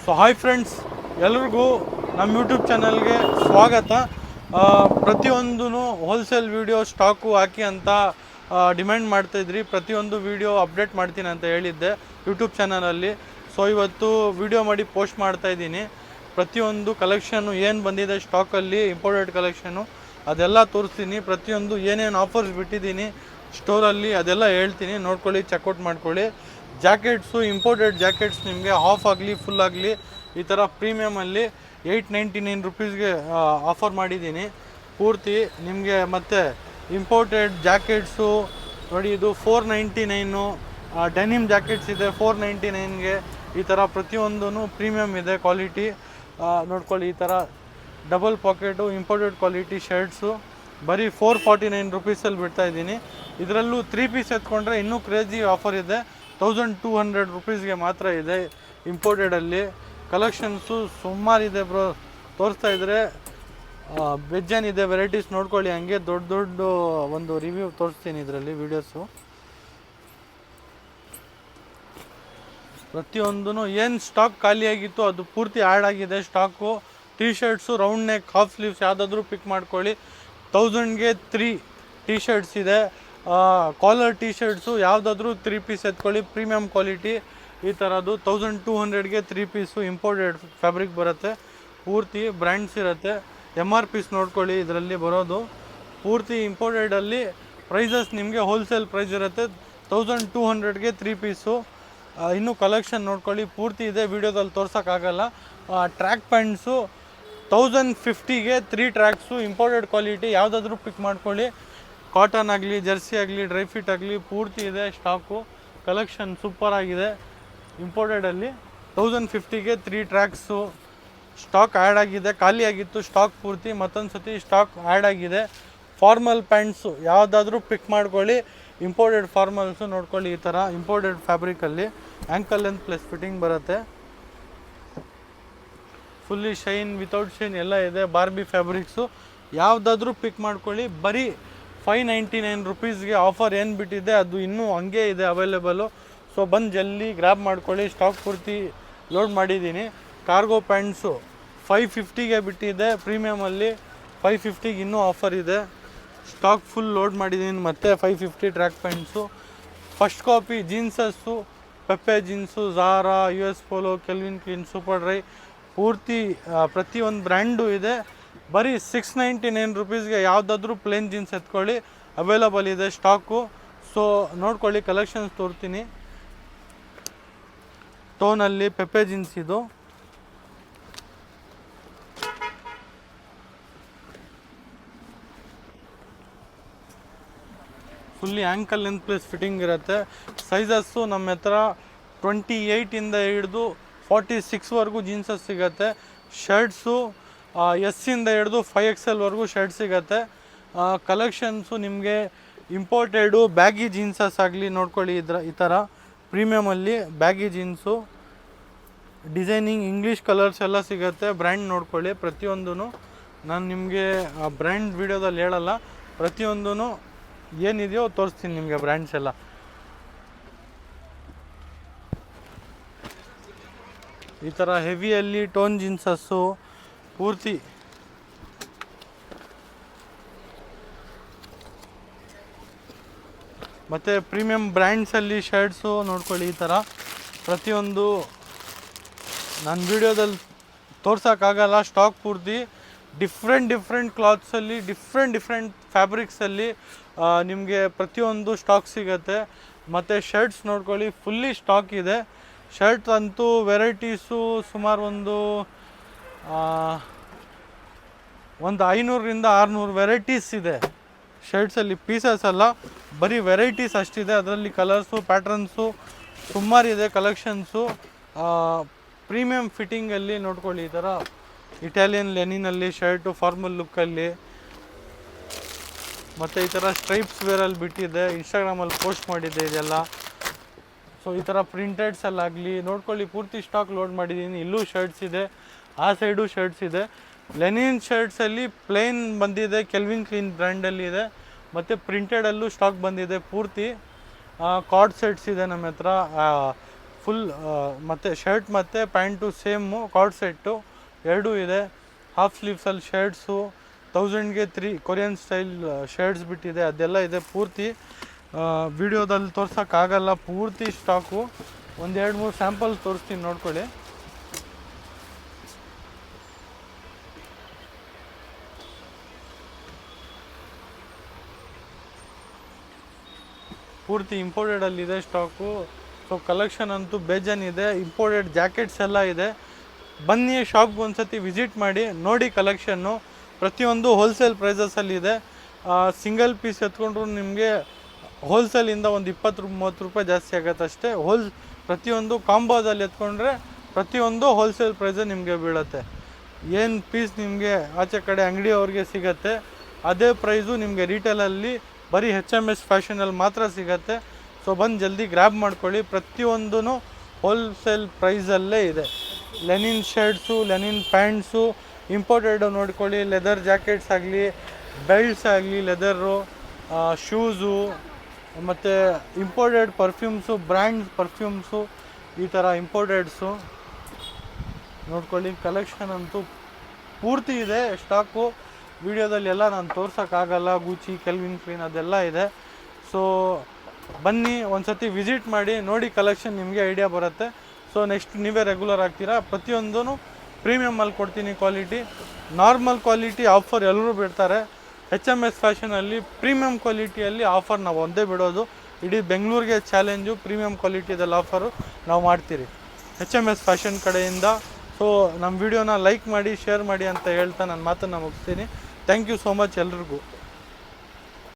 So hi friends, ಎಲ್ರಿಗೂ ನಮ್ಮ YouTube ಚಾನಲ್ಗೆ ಸ್ವಾಗತ. ಪ್ರತಿಯೊಂದೂ ಹೋಲ್ಸೇಲ್ ವೀಡಿಯೋ ಸ್ಟಾಕು ಹಾಕಿ ಅಂತ ಡಿಮ್ಯಾಂಡ್ ಮಾಡ್ತಾಯಿದ್ರಿ. ಪ್ರತಿಯೊಂದು ವೀಡಿಯೋ ಅಪ್ಡೇಟ್ ಮಾಡ್ತೀನಿ ಅಂತ ಹೇಳಿದ್ದೆ ಯೂಟ್ಯೂಬ್ ಚಾನಲಲ್ಲಿ. ಸೊ ಇವತ್ತು ವೀಡಿಯೋ ಮಾಡಿ ಪೋಸ್ಟ್ ಮಾಡ್ತಾಯಿದ್ದೀನಿ. ಪ್ರತಿಯೊಂದು ಕಲೆಕ್ಷನ್ನು ಏನು ಬಂದಿದೆ ಸ್ಟಾಕಲ್ಲಿ, ಇಂಪೋರ್ಟೆಡ್ ಕಲೆಕ್ಷನು ಅದೆಲ್ಲ ತೋರಿಸ್ತೀನಿ. ಪ್ರತಿಯೊಂದು ಏನೇನು ಆಫರ್ಸ್ ಬಿಟ್ಟಿದ್ದೀನಿ ಸ್ಟೋರಲ್ಲಿ ಅದೆಲ್ಲ ಹೇಳ್ತೀನಿ, ನೋಡ್ಕೊಳ್ಳಿ, ಚೆಕ್ಔಟ್ ಮಾಡ್ಕೊಳ್ಳಿ. ಜಾಕೆಟ್ಸು, ಇಂಪೋರ್ಟೆಡ್ ಜಾಕೆಟ್ಸ್ ನಿಮಗೆ ಹಾಫ್ ಆಗಲಿ ಫುಲ್ ಆಗಲಿ ಈ ಥರ ಪ್ರೀಮಿಯಮಲ್ಲಿ 899 ರುಪೀಸ್ಗೆ ಆಫರ್ ಮಾಡಿದ್ದೀನಿ ಪೂರ್ತಿ ನಿಮಗೆ. ಮತ್ತು ಇಂಪೋರ್ಟೆಡ್ ಜಾಕೆಟ್ಸು ನೋಡಿ, ಇದು 499. ಡೆನಿಮ್ ಜಾಕೆಟ್ಸ್ ಇದೆ 499ಗೆ. ಈ ಥರ ಪ್ರತಿಯೊಂದೂ ಪ್ರೀಮಿಯಮ್ ಇದೆ ಕ್ವಾಲಿಟಿ. ನೋಡ್ಕೊಳ್ಳಿ, ಈ ಥರ double pocket imported quality shirts ಬರೀ 449 ರುಪೀಸಲ್ಲಿ ಬಿಡ್ತಾಯಿದ್ದೀನಿ. ಇದರಲ್ಲೂ 3 ಪೀಸ್ ಎತ್ಕೊಂಡ್ರೆ ಇನ್ನೂ ಕ್ರೇಜಿ ಆಫರ್ ಇದೆ. 1200 ರುಪೀಸ್ಗೆ ಮಾತ್ರ ಇದೆ ಇಂಪೋರ್ಟೆಡಲ್ಲಿ. ಕಲೆಕ್ಷನ್ಸು ಸುಮಾರಿದೆ ಬ್ರೋ, ತೋರಿಸ್ತಾ ಇದ್ದರೆ ಬೆಜ್ಜೇನಿದೆ ವೆರೈಟೀಸ್. ನೋಡ್ಕೊಳ್ಳಿ, ಹಂಗೆ ದೊಡ್ಡ ದೊಡ್ಡ ಒಂದು ರಿವ್ಯೂ ತೋರಿಸ್ತೀನಿ ಇದರಲ್ಲಿ ವೀಡಿಯೋಸು. ಪ್ರತಿಯೊಂದೂ ಏನು ಸ್ಟಾಕ್ ಖಾಲಿಯಾಗಿತ್ತು ಅದು ಪೂರ್ತಿ ಆ್ಯಡ್ ಆಗಿದೆ stock. T shirts, round neck, half sleeves ಯಾವುದಾದ್ರೂ ಪಿಕ್ ಮಾಡ್ಕೊಳ್ಳಿ. 1000ಗೆ 3 ಟಿ ಶರ್ಟ್ಸ್ ಇದೆ. ಕಾಲರ್ ಟಿ ಶರ್ಟ್ಸು ಯಾವುದಾದ್ರೂ 3 ಪೀಸ್ ಎತ್ಕೊಳ್ಳಿ, ಪ್ರೀಮಿಯಮ್ ಕ್ವಾಲಿಟಿ ಈ ಥರದ್ದು. 1200ಗೆ 3 ಪೀಸು ಇಂಪೋರ್ಟೆಡ್ ಫ್ಯಾಬ್ರಿಕ್ ಬರುತ್ತೆ, ಪೂರ್ತಿ ಬ್ರ್ಯಾಂಡ್ಸ್ ಇರುತ್ತೆ. MRPs ನೋಡ್ಕೊಳ್ಳಿ, ಇದರಲ್ಲಿ ಬರೋದು ಪೂರ್ತಿ ಇಂಪೋರ್ಟೆಡಲ್ಲಿ. ಪ್ರೈಸಸ್ ನಿಮಗೆ ಹೋಲ್ಸೇಲ್ ಪ್ರೈಸ್ ಇರುತ್ತೆ. 1200ಗೆ 3 ಪೀಸು. ಇನ್ನೂ ಕಲೆಕ್ಷನ್ ನೋಡ್ಕೊಳ್ಳಿ, ಪೂರ್ತಿ ಇದೆ, ವೀಡಿಯೋದಲ್ಲಿ ತೋರ್ಸೋಕ್ಕಾಗಲ್ಲ. Track pants 1050ಗೆ 3 tracks imported quality, ಯಾವುದಾದ್ರೂ ಪಿಕ್ ಮಾಡ್ಕೊಳ್ಳಿ. ಕಾಟನ್ ಆಗಲಿ, ಜರ್ಸಿ ಆಗಲಿ, ಡ್ರೈ ಫಿಟ್ ಆಗಲಿ ಪೂರ್ತಿ ಇದೆ ಸ್ಟಾಕು. ಕಲೆಕ್ಷನ್ ಸೂಪರಾಗಿದೆ ಇಂಪೋರ್ಟೆಡಲ್ಲಿ. 1050ಗೆ 3 ಟ್ರ್ಯಾಕ್ಸು ಸ್ಟಾಕ್ ಆ್ಯಡ್ ಆಗಿದೆ. ಖಾಲಿಯಾಗಿತ್ತು ಸ್ಟಾಕ್ ಪೂರ್ತಿ, ಮತ್ತೊಂದು ಸತಿ ಸ್ಟಾಕ್ ಆ್ಯಡ್ ಆಗಿದೆ. ಫಾರ್ಮಲ್ ಪ್ಯಾಂಟ್ಸು ಯಾವುದಾದ್ರೂ ಪಿಕ್ ಮಾಡ್ಕೊಳ್ಳಿ. ಇಂಪೋರ್ಟೆಡ್ ಫಾರ್ಮಲ್ಸು ನೋಡ್ಕೊಳ್ಳಿ, ಈ ಥರ ಇಂಪೋರ್ಟೆಡ್ ಫ್ಯಾಬ್ರಿಕಲ್ಲಿ ಆ್ಯಂಕಲ್ ಲೆಂತ್ ಪ್ಲಸ್ ಫಿಟ್ಟಿಂಗ್ ಬರುತ್ತೆ. ಫುಲ್ಲಿ ಶೈನ್, ವಿತೌಟ್ ಶೈನ್ ಎಲ್ಲ ಇದೆ. ಬಾರ್ಬಿ ಫ್ಯಾಬ್ರಿಕ್ಸು ಯಾವುದಾದ್ರೂ ಪಿಕ್ ಮಾಡ್ಕೊಳ್ಳಿ. ಬರೀ 599 ರುಪೀಸ್ಗೆ ಆಫರ್ ಏನು ಬಿಟ್ಟಿದೆ ಅದು ಇನ್ನೂ ಹಂಗೆ ಇದೆ ಅವೈಲೇಬಲು. ಸೊ ಬಂದು ಜಲ್ದಿ ಗ್ರ್ಯಾಬ್ ಮಾಡ್ಕೊಳ್ಳಿ, ಸ್ಟಾಕ್ ಪೂರ್ತಿ ಲೋಡ್ ಮಾಡಿದ್ದೀನಿ. ಕಾರ್ಗೋ ಪ್ಯಾಂಟ್ಸು 550ಗೆ ಬಿಟ್ಟಿದೆ ಪ್ರೀಮಿಯಮಲ್ಲಿ. 550ಗೆ ಇನ್ನೂ ಆಫರ್ ಇದೆ. ಸ್ಟಾಕ್ ಫುಲ್ ಲೋಡ್ ಮಾಡಿದ್ದೀನಿ. ಮತ್ತು 550 track pants. First copy jeanses, Pepe jeans, Zara, US Polo, Calvin Klein, Superdry ಪೂರ್ತಿ ಪ್ರತಿಯೊಂದು ಬ್ರ್ಯಾಂಡು ಇದೆ. ಬರೀ 699 ರುಪೀಸ್ಗೆ ಯಾವುದಾದ್ರೂ ಪ್ಲೇನ್ ಜೀನ್ಸ್ ಎತ್ಕೊಳ್ಳಿ, ಅವೈಲಬಲ್ ಇದೆ ಸ್ಟಾಕು. ಸೊ ನೋಡ್ಕೊಳ್ಳಿ, ಕಲೆಕ್ಷನ್ಸ್ ತೋರ್ತೀನಿ. ಟೋನಲ್ಲಿ ಪೆಪ್ಪೆ ಜೀನ್ಸ್ ಇದು. Fully ankle length plus fitting ಇರುತ್ತೆ. ಸೈಜಸ್ಸು ನಮ್ಮ ಹತ್ರ 28ಇಂದ ಹಿಡಿದು 46ವರೆಗೂ ಜೀನ್ಸಸ್ ಸಿಗುತ್ತೆ. ಶರ್ಟ್ಸು ಎಸ್ಸಿಂದ ಹಿಡಿದು 5XL ಶರ್ಟ್ ಸಿಗುತ್ತೆ. ಕಲೆಕ್ಷನ್ಸು ನಿಮಗೆ ಇಂಪೋರ್ಟೆಡು ಬ್ಯಾಗಿ ಜೀನ್ಸಸ್ ಆಗಲಿ ನೋಡ್ಕೊಳ್ಳಿ, ಈ ಥರ ಪ್ರೀಮಿಯಮಲ್ಲಿ baggy jeans, designing English colours ಎಲ್ಲ ಸಿಗುತ್ತೆ. ಬ್ರ್ಯಾಂಡ್ ನೋಡ್ಕೊಳ್ಳಿ ಪ್ರತಿಯೊಂದೂ. ನಾನು ನಿಮಗೆ ಬ್ರ್ಯಾಂಡ್ ವೀಡಿಯೋದಲ್ಲಿ ಹೇಳಲ್ಲ, ಪ್ರತಿಯೊಂದೂ ಏನಿದೆಯೋ ತೋರಿಸ್ತೀನಿ ನಿಮಗೆ ಬ್ರ್ಯಾಂಡ್ಸ್ ಎಲ್ಲ. ಈ ಥರ ಹೆವಿಯಲ್ಲಿ ಟೋನ್ ಜೀನ್ಸಸ್ಸು ಪೂರ್ತಿ. ಮತ್ತು ಪ್ರೀಮಿಯಮ್ ಬ್ರ್ಯಾಂಡ್ಸಲ್ಲಿ ಶರ್ಟ್ಸು ನೋಡ್ಕೊಳ್ಳಿ, ಈ ಥರ ಪ್ರತಿಯೊಂದು ನಾನು ವೀಡಿಯೋದಲ್ಲಿ ತೋರ್ಸೋಕ್ಕಾಗಲ್ಲ. ಸ್ಟಾಕ್ ಪೂರ್ತಿ ಡಿಫ್ರೆಂಟ್ ಕ್ಲಾತ್ಸಲ್ಲಿ, ಡಿಫ್ರೆಂಟ್ ಫ್ಯಾಬ್ರಿಕ್ಸಲ್ಲಿ ನಿಮಗೆ ಪ್ರತಿಯೊಂದು ಸ್ಟಾಕ್ ಸಿಗುತ್ತೆ. ಮತ್ತು ಶರ್ಟ್ಸ್ ನೋಡ್ಕೊಳ್ಳಿ, ಫುಲ್ಲಿ ಸ್ಟಾಕ್ ಇದೆ. ಶರ್ಟ್ ಅಂತೂ ವೆರೈಟೀಸು ಸುಮಾರು ಒಂದು 500ರಿಂದ 600 ವೆರೈಟೀಸ್ ಇದೆ ಶರ್ಟ್ಸಲ್ಲಿ. ಪೀಸಸ್ ಅಲ್ಲ, ಬರೀ ವೆರೈಟೀಸ್ ಅಷ್ಟಿದೆ. ಅದರಲ್ಲಿ ಕಲರ್ಸು, ಪ್ಯಾಟ್ರನ್ಸು ಸುಮಾರಿದೆ ಕಲೆಕ್ಷನ್ಸು. ಪ್ರೀಮಿಯಮ್ ಫಿಟ್ಟಿಂಗಲ್ಲಿ ನೋಡ್ಕೊಳ್ಳಿ, ಈ ಥರ ಇಟಾಲಿಯನ್ ಲೆನಿನಲ್ಲಿ ಶರ್ಟು ಫಾರ್ಮಲ್ ಲುಕ್ಕಲ್ಲಿ. ಮತ್ತು ಈ ಥರ ಸ್ಟ್ರೈಪ್ಸ್ ವೇರಲ್ಲಿ ಬಿಟ್ಟಿದೆ, ಇನ್ಸ್ಟಾಗ್ರಾಮಲ್ಲಿ ಪೋಸ್ಟ್ ಮಾಡಿದ್ದೆ ಇದೆಲ್ಲ. ಸೊ ಈ ಥರ ಪ್ರಿಂಟೆಡ್ಸಲ್ಲಾಗಲಿ ನೋಡ್ಕೊಳ್ಳಿ, ಪೂರ್ತಿ ಸ್ಟಾಕ್ ಲೋಡ್ ಮಾಡಿದ್ದೀನಿ. ಇಲ್ಲೂ ಶರ್ಟ್ಸ್ ಇದೆ, ಆ ಸೈಡು ಶರ್ಟ್ಸ್ ಇದೆ. ಲೆನಿನ್ ಶರ್ಟ್ಸಲ್ಲಿ ಪ್ಲೇನ್ ಬಂದಿದೆ, ಕೆಲ್ವಿನ್ ಕ್ಲೀನ್ ಬ್ರ್ಯಾಂಡಲ್ಲಿ ಇದೆ. ಮತ್ತು ಪ್ರಿಂಟೆಡಲ್ಲೂ ಸ್ಟಾಕ್ ಬಂದಿದೆ ಪೂರ್ತಿ. ಕಾರ್ಡ್ ಸೆಟ್ಸ್ ಇದೆ ನಮ್ಮ ಹತ್ರ. ಫುಲ್ ಮತ್ತು ಶರ್ಟ್ ಮತ್ತು ಪ್ಯಾಂಟು ಸೇಮು ಕಾರ್ಡ್ ಸೆಟ್ಟು ಎರಡೂ ಇದೆ. ಹಾಫ್ ಸ್ಲೀವ್ಸಲ್ಲಿ ಶರ್ಟ್ಸು 1000ಗೆ 3 ಕೊರಿಯನ್ ಸ್ಟೈಲ್ ಶರ್ಟ್ಸ್ ಬಿಟ್ಟಿದೆ, ಅದೆಲ್ಲ ಇದೆ ಪೂರ್ತಿ. ವಿಡಿಯೋದಲ್ಲಿ ತೋರ್ಸೋಕ್ಕಾಗಲ್ಲ ಪೂರ್ತಿ ಸ್ಟಾಕು. 1-2-3 ಸ್ಯಾಂಪಲ್ ತೋರಿಸ್ತೀನಿ ನೋಡ್ಕೊಳ್ಳಿ. ಪೂರ್ತಿ ಇಂಪೋರ್ಟೆಡಲ್ಲಿದೆ ಸ್ಟಾಕು. ಸೊ ಕಲೆಕ್ಷನ್ ಅಂತೂ ಬೇಜಾನಿದೆ. ಇಂಪೋರ್ಟೆಡ್ ಜಾಕೆಟ್ಸ್ ಎಲ್ಲ ಇದೆ. ಬನ್ನಿ ಶಾಪ್ಗೆ ಒಂದ್ಸತಿ ವಿಸಿಟ್ ಮಾಡಿ ನೋಡಿ ಕಲೆಕ್ಷನ್ನು. ಪ್ರತಿಯೊಂದು ಹೋಲ್ಸೇಲ್ ಪ್ರೈಸಸಲ್ಲಿದೆ. ಸಿಂಗಲ್ ಪೀಸ್ ಎತ್ಕೊಂಡ್ರು ನಿಮಗೆ ಹೋಲ್ಸೇಲಿಂದ ಒಂದು 20-30 ರೂಪಾಯಿ ಜಾಸ್ತಿ ಆಗುತ್ತೆ ಅಷ್ಟೇ. ಪ್ರತಿಯೊಂದು ಕಾಂಬೋದಲ್ಲಿ ಎತ್ಕೊಂಡ್ರೆ ಪ್ರತಿಯೊಂದು ಹೋಲ್ಸೇಲ್ ಪ್ರೈಸೇ ನಿಮಗೆ ಬೀಳುತ್ತೆ. ಏನು ಪೀಸ್ ನಿಮಗೆ ಆಚೆ ಕಡೆ ಅಂಗಡಿಯವ್ರಿಗೆ ಸಿಗುತ್ತೆ ಅದೇ ಪ್ರೈಸು ನಿಮಗೆ ರಿಟೇಲಲ್ಲಿ ಬರೀ HMS ಫ್ಯಾಷನಲ್ಲಿ ಮಾತ್ರ ಸಿಗುತ್ತೆ. ಸೊ ಬಂದು ಜಲ್ದಿ ಗ್ರ್ಯಾಬ್ ಮಾಡ್ಕೊಳ್ಳಿ. ಪ್ರತಿಯೊಂದೂ ಹೋಲ್ಸೇಲ್ ಪ್ರೈಸಲ್ಲೇ ಇದೆ. ಲೆನಿನ್ ಶರ್ಟ್ಸು, ಲೆನಿನ್ ಪ್ಯಾಂಟ್ಸು, ಇಂಪೋರ್ಟೆಡು ನೋಡ್ಕೊಳ್ಳಿ. ಲೆದರ್ ಜಾಕೆಟ್ಸ್ ಆಗಲಿ, ಬೆಲ್ಟ್ಸ್ ಆಗಲಿ, ಲೆದರು, ಶೂಸು, ಮತ್ತು ಇಂಪೋರ್ಟೆಡ್ ಪರ್ಫ್ಯೂಮ್ಸು, ಬ್ರ್ಯಾಂಡ್ ಪರ್ಫ್ಯೂಮ್ಸು, ಈ ಥರ ಇಂಪೋರ್ಟೆಡ್ಸು ನೋಡ್ಕೊಳ್ಳಿ. ಕಲೆಕ್ಷನ್ ಅಂತೂ ಪೂರ್ತಿ ಇದೆ ಸ್ಟಾಕು. ವಿಡಿಯೋದಲ್ಲಿ ಎಲ್ಲ ನಾನು ತೋರ್ಸೋಕ್ಕಾಗಲ್ಲ. ಗೂಚಿ, ಕೆಲ್ವಿನ್ ಕ್ಲೀನ್ ಅದೆಲ್ಲ ಇದೆ. ಸೊ ಬನ್ನಿ ಒಂದ್ಸತಿ ವಿಸಿಟ್ ಮಾಡಿ ನೋಡಿ ಕಲೆಕ್ಷನ್, ನಿಮಗೆ ಐಡಿಯಾ ಬರುತ್ತೆ. ಸೊ ನೆಕ್ಸ್ಟ್ ನೀವೇ ರೆಗ್ಯುಲರ್ ಆಗ್ತೀರಾ. ಪ್ರತಿಯೊಂದೂ ಪ್ರೀಮಿಯಮಲ್ಲಿ ಕೊಡ್ತೀನಿ ಕ್ವಾಲಿಟಿ. ನಾರ್ಮಲ್ ಕ್ವಾಲಿಟಿ ಆಫರ್ ಎಲ್ಲರೂ ಬಿಡ್ತಾರೆ. HMS ಫ್ಯಾಷನಲ್ಲಿ ಪ್ರೀಮಿಯಮ್ ಕ್ವಾಲಿಟಿಯಲ್ಲಿ ಆಫರ್ ನಾವು ಒಂದೇ ಬಿಡೋದು. ಇಡೀ ಬೆಂಗಳೂರಿಗೆ ಚಾಲೆಂಜು ಪ್ರೀಮಿಯಮ್ ಕ್ವಾಲಿಟಿದಲ್ಲಿ ಆಫರು ನಾವು ಮಾಡ್ತೀರಿ HMS ಫ್ಯಾಷನ್ ಕಡೆಯಿಂದ. ಸೊ ನಮ್ಮ ವಿಡಿಯೋನ ಲೈಕ್ ಮಾಡಿ, ಶೇರ್ ಮಾಡಿ ಅಂತ ಹೇಳ್ತಾ ನನ್ನ ಮಾತನ್ನು ಮುಗಿಸ್ತೀನಿ. ಥ್ಯಾಂಕ್ ಯು ಸೋ ಮಚ್ ಎಲ್ರಿಗೂ.